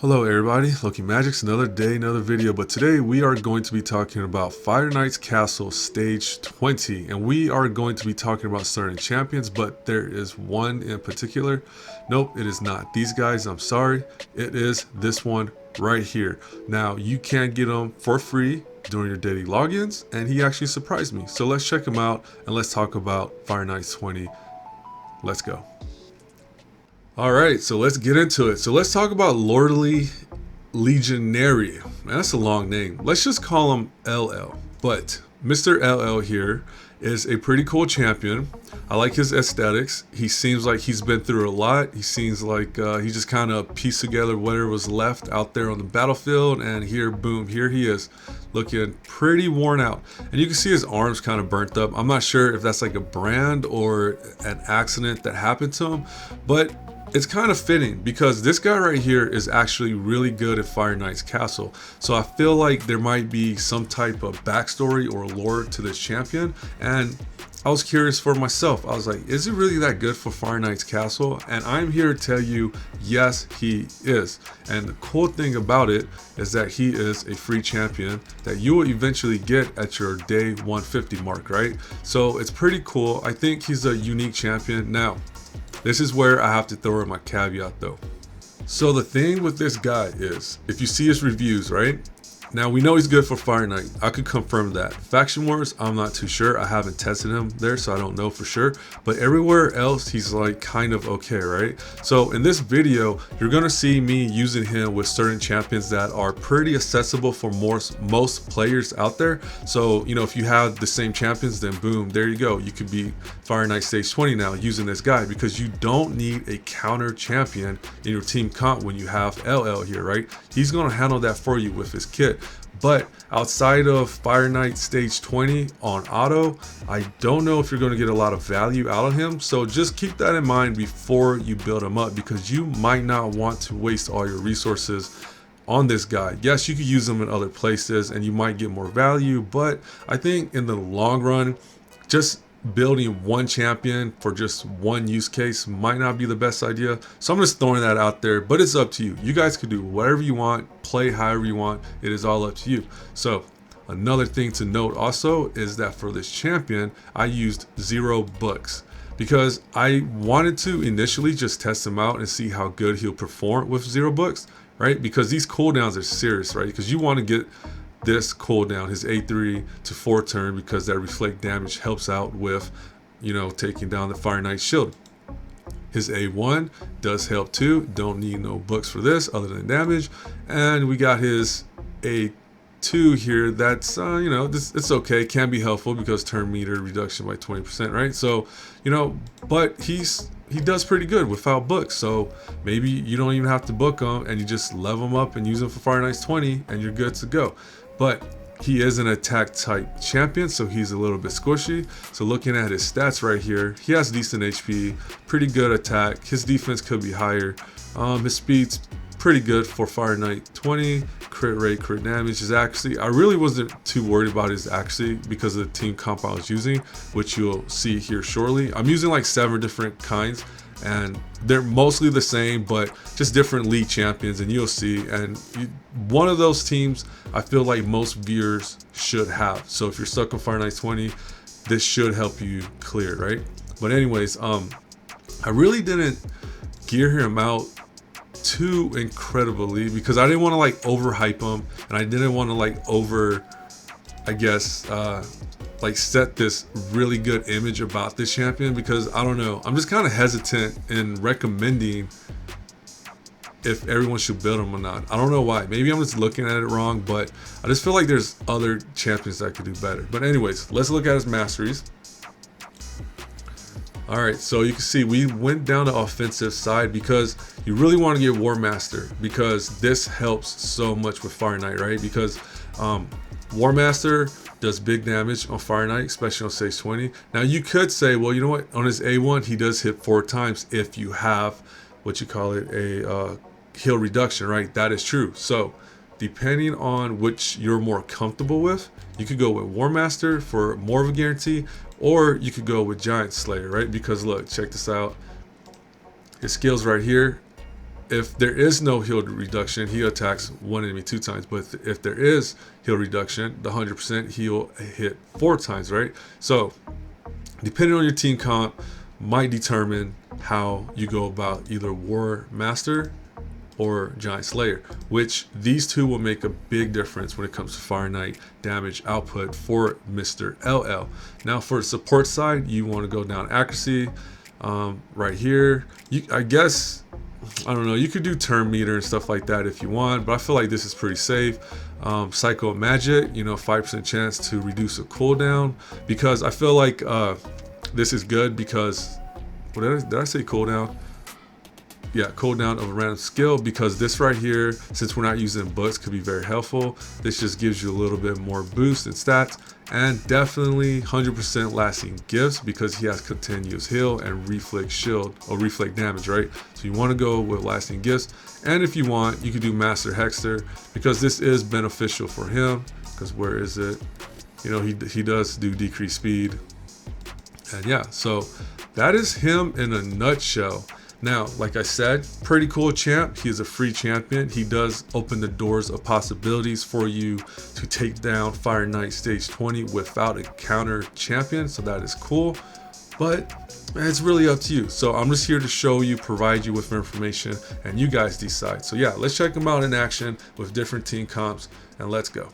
Hello everybody, Loki Magic's another day, another video, but today we are going to be talking about Fire Knight's Castle Stage 20, and we are going to be talking about certain champions, but there is one in particular. Nope, it is not these guys, I'm sorry. It is this one right here. Now, you can get him for free during your daily logins, and he actually surprised me. So let's check him out, and let's talk about Fire Knight 20. Let's go. Alright, so let's get into it. So let's talk about Lordly Legionary. Man, that's a long name. Let's just call him LL. But Mr. LL here is a pretty cool champion. I like his aesthetics. He seems like he's been through a lot. He seems like he just kind of pieced together whatever was left out there on the battlefield. And here, boom, here he is, looking pretty worn out. And you can see his arms kind of burnt up. I'm not sure if that's like a brand or an accident that happened to him, but it's kind of fitting because this guy right here is actually really good at Fire Knight's Castle. So I feel like there might be some type of backstory or lore to this champion. And I was curious for myself. I was like, is it really that good for Fire Knight's Castle? And I'm here to tell you, yes, he is. And the cool thing about it is that he is a free champion that you will eventually get at your day 150 mark, right? So it's pretty cool. I think he's a unique champion. Now, this is where I have to throw in my caveat though. So the thing with this guy is, if you see his reviews, right? Now we know he's good for Fire Knight. I could confirm that. Faction Wars, I'm not too sure. I haven't tested him there, so I don't know for sure. But everywhere else, he's like kind of okay, right? So in this video, you're gonna see me using him with certain champions that are pretty accessible for most players out there. So, you know, if you have the same champions, then boom, there you go. You could be Fire Knight Stage 20 now using this guy because you don't need a counter champion in your team comp when you have LL here, right? He's gonna handle that for you with his kit. But outside of Fire Knight Stage 20 on auto, I don't know if you're going to get a lot of value out of him. So just keep that in mind before you build him up, because you might not want to waste all your resources on this guy. Yes, you could use him in other places and you might get more value, but I think in the long run, just building one champion for just one use case might not be the best idea. So I'm just throwing that out there, but it's up to you. You guys can do whatever you want, play however you want. It is all up to you. So another thing to note also is that for this champion, I used 0 books because I wanted to initially just test him out and see how good he'll perform with 0 books, right? Because these cooldowns are serious, right? Because you want to get this cooldown, his A3 to 4 turn, because that reflect damage helps out with, you know, taking down the Fire Knight shield. His A1 does help too. Don't need no books for this other than damage. And we got his A2 here. That's you know, it's okay, can be helpful because turn meter reduction by 20%, right? So, you know, but he does pretty good without books. So maybe you don't even have to book him and you just level him up and use him for Fire Knight 20 and you're good to go. But he is an attack type champion, so he's a little bit squishy. So looking at his stats right here, he has decent HP, pretty good attack. His defense could be higher. His speed's pretty good for Fire Knight 20. Crit rate, crit damage, his accuracy. I really wasn't too worried about his accuracy because of the team comp I was using, which you'll see here shortly. I'm using like 7 different kinds, and they're mostly the same, but just different league champions, and you'll see. And one of those teams I feel like most viewers should have. So if you're stuck on Fire Knight 20, this should help you clear, right? But anyways, I really didn't gear him out too incredibly because I didn't want to like overhype him, and I didn't want to like I guess like set this really good image about this champion, because I don't know, I'm just kind of hesitant in recommending if everyone should build him or not. I don't know why. Maybe I'm just looking at it wrong, but I just feel like there's other champions that could do better. But anyways, let's look at his masteries. All right, so you can see we went down the offensive side because you really want to get War Master, because this helps so much with Fire Knight, right? Because War Master does big damage on Fire Knight, especially on Stage 20. Now you could say, well, you know what? On his A1, he does hit 4 times if you have what you call it, a heal reduction, right? That is true. So depending on which you're more comfortable with, you could go with War Master for more of a guarantee, or you could go with Giant Slayer, right? Because look, check this out. His skills right here, if there is no heal reduction, he attacks one enemy 2 times. But if there is heal reduction, the 100% he'll hit 4 times, right? So depending on your team comp might determine how you go about either War Master or Giant Slayer, which these two will make a big difference when it comes to Fire Knight damage output for Mr. LL. Now for the support side, you want to go down accuracy right here. I guess, I don't know, you could do turn meter and stuff like that if you want, but I feel like this is pretty safe. Psycho Magic, 5% chance to reduce a cooldown, because I feel like this is good because, did I say cooldown? Yeah, cooldown of a random skill, because this right here, since we're not using books, could be very helpful. This just gives you a little bit more boost in stats, and definitely 100% lasting gifts because he has continuous heal and reflect shield or reflect damage, right? So you want to go with lasting gifts, and if you want, you could do Master Hexter because this is beneficial for him. Because where is it? He does do decreased speed, and yeah, so that is him in a nutshell. Now, like I said, pretty cool champ. He is a free champion. He does open the doors of possibilities for you to take down Fire Knight stage 20 without a counter champion. So that is cool, but it's really up to you. So I'm just here to show you, provide you with information, and you guys decide. So yeah, let's check him out in action with different team comps, and let's go.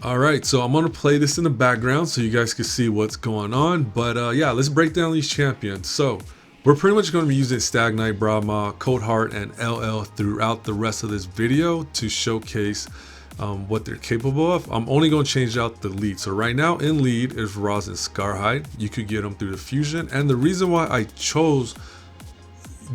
All right, so I'm gonna play this in the background so you guys can see what's going on. But yeah, let's break down these champions. So we're pretty much gonna be using Stag Knight, Brahma, Coldheart, and LL throughout the rest of this video to showcase what they're capable of. I'm only gonna change out the lead. So right now in lead is Roz and Scarhide. You could get them through the fusion. And the reason why I chose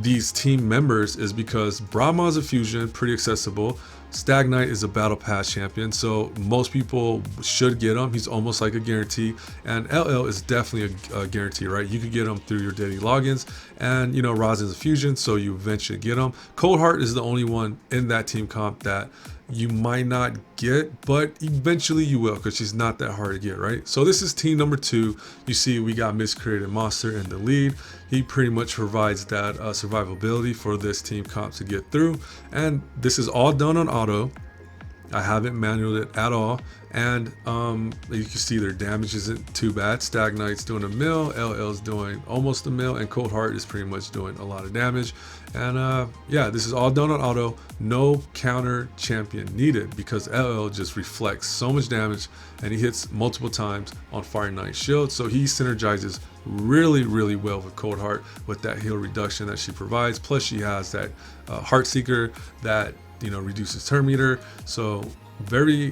these team members is because Brahma is a fusion, pretty accessible. Stag Knight is a battle pass champion, so most people should get him. He's almost like a guarantee, and LL is definitely a guarantee, right? You could get him through your daily logins, and Roz is a fusion, so you eventually get him. Coldheart is the only one in that team comp that you might not get, but eventually you will, because she's not that hard to get, right? So this is team number 2. You see we got Miscreated Monster in the lead. He pretty much provides that survivability for this team comp to get through, and this is all done on auto. I haven't manualed it at all, and you can see their damage isn't too bad. Stag Knight's doing a mil, LL's doing almost a mil, and Coldheart is pretty much doing a lot of damage. And yeah, this is all done on auto. No counter champion needed because LL just reflects so much damage, and he hits multiple times on Fire Knight shield, so he synergizes really well with Coldheart with that heal reduction that she provides. Plus she has that Heartseeker that reduces turn meter, so very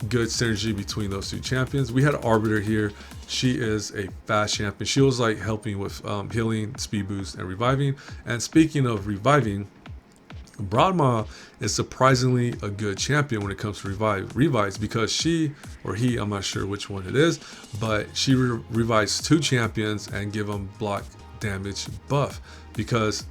good synergy between those two champions. We had Arbiter here. She is a fast champion. She was like helping with healing, speed boost, and reviving. And speaking of reviving, Brahma is surprisingly a good champion when it comes to revives, because she or he, I'm not sure which one it is, but she revives 2 champions and give them block damage buff, because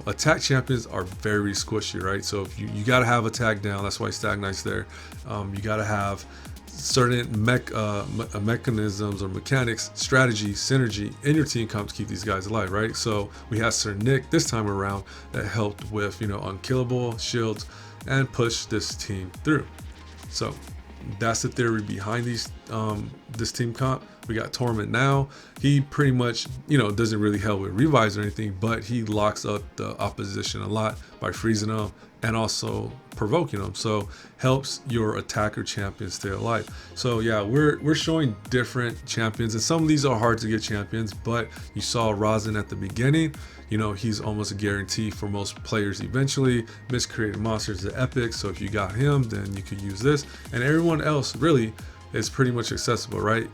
attack champions are very squishy, right? So if you got to have attack down. That's why Stag Knight's there. You got to have certain mechanisms or mechanics, strategy, synergy in your team comp to keep these guys alive, right? So we have Sir Nick this time around that helped with unkillable shields and push this team through. So that's the theory behind these this team comp. We got Torment now. He pretty much doesn't really help with revives or anything, but he locks up the opposition a lot by freezing them and also provoking them, so helps your attacker champions stay alive. So yeah, we're showing different champions, and some of these are hard to get champions, but you saw Rosin at the beginning. He's almost a guarantee for most players eventually. Miscreated Monster is the epic, so if you got him, then you could use this, and everyone else really is pretty much accessible, right?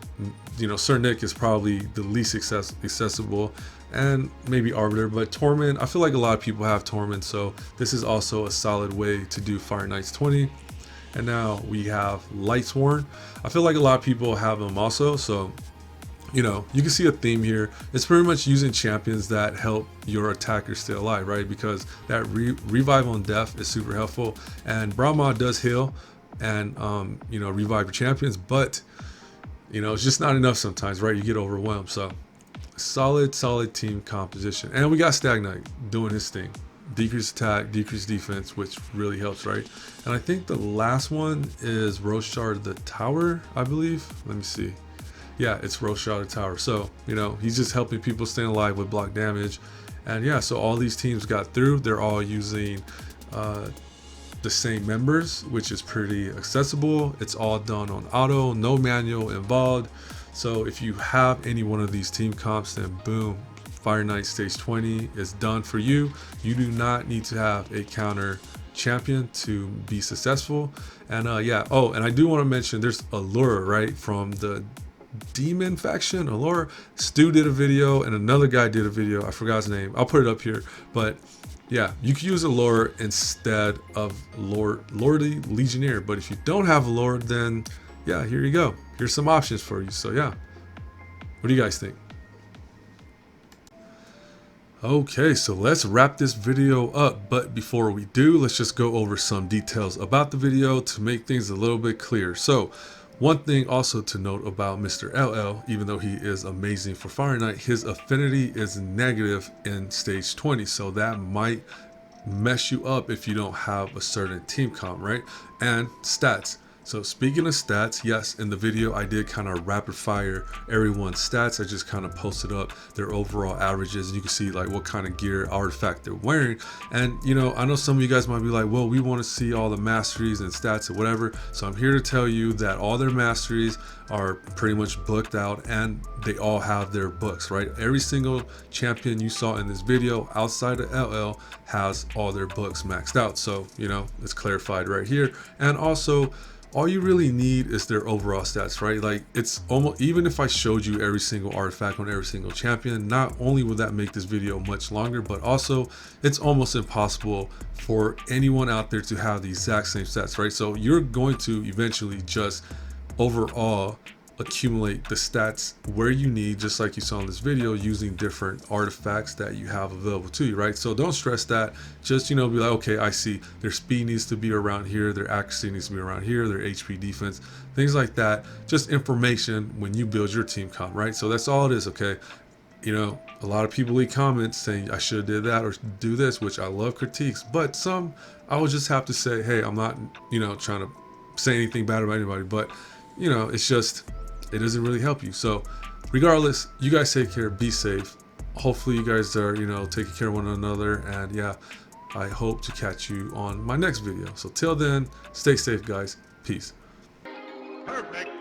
Sir Nick is probably the least accessible, and maybe Arbiter, but Torment, I feel like a lot of people have Torment, so this is also a solid way to do Fire Knights 20. And now we have Lightsworn. I feel like a lot of people have them also, so you can see a theme here. It's pretty much using champions that help your attacker stay alive, right? Because that revive on death is super helpful, and Brahma does heal and revive your champions, but you know, it's just not enough sometimes, right? You get overwhelmed. So solid team composition. And we got Stagnite doing his thing. Decrease attack, decrease defense, which really helps, right? And I think the last one is Roshar the Tower, I believe. Let me see. Yeah, it's Roshar the Tower. So, you know, he's just helping people stay alive with block damage. And yeah, so all these teams got through. They're all using the same members, which is pretty accessible. It's all done on auto, no manual involved. So if you have any one of these team comps, then boom, Fire Knight Stage 20 is done for you. You do not need to have a counter champion to be successful. And yeah, oh, and I do want to mention there's Allure, right, from the Demon faction. Allure, Stu did a video and another guy did a video. I forgot his name. I'll put it up here. But yeah, you can use Allure instead of Lordy Legionnaire. But if you don't have Allure, then yeah, here you go. Here's some options for you. So yeah, what do you guys think? Okay, so let's wrap this video up, but before we do, let's just go over some details about the video to make things a little bit clearer. So one thing also to note about Mr. LL, even though he is amazing for Fire Knight, his affinity is negative in stage 20, so that might mess you up if you don't have a certain team comp, right? And stats. So speaking of stats, yes, in the video I did kind of rapid fire everyone's stats. I just kind of posted up their overall averages, and you can see like what kind of gear artifact they're wearing. And you know, I know some of you guys might be like, well, we want to see all the masteries and stats or whatever. So I'm here to tell you that all their masteries are pretty much booked out, and they all have their books, right? Every single champion you saw in this video outside of LL has all their books maxed out. So, you know, it's clarified right here. And also, all you really need is their overall stats, right? Like, it's almost, even if I showed you every single artifact on every single champion, not only would that make this video much longer, but also it's almost impossible for anyone out there to have the exact same stats, right? So you're going to eventually just overall accumulate the stats where you need, just like you saw in this video, using different artifacts that you have available to you, right? So don't stress that. Just, you know, be like, okay, I see their speed needs to be around here, their accuracy needs to be around here, their HP defense, things like that. Just information when you build your team comp, right? So that's all it is, okay? You know, a lot of people leave comments saying I should have did that or do this, which I love critiques, but some I will just have to say, hey, I'm not, you know, trying to say anything bad about anybody, but you know, it's just, it doesn't really help you. So regardless, you guys take care, be safe. Hopefully you guys are, you know, taking care of one another. And yeah, I hope to catch you on my next video. So till then, stay safe, guys. Peace. Perfect.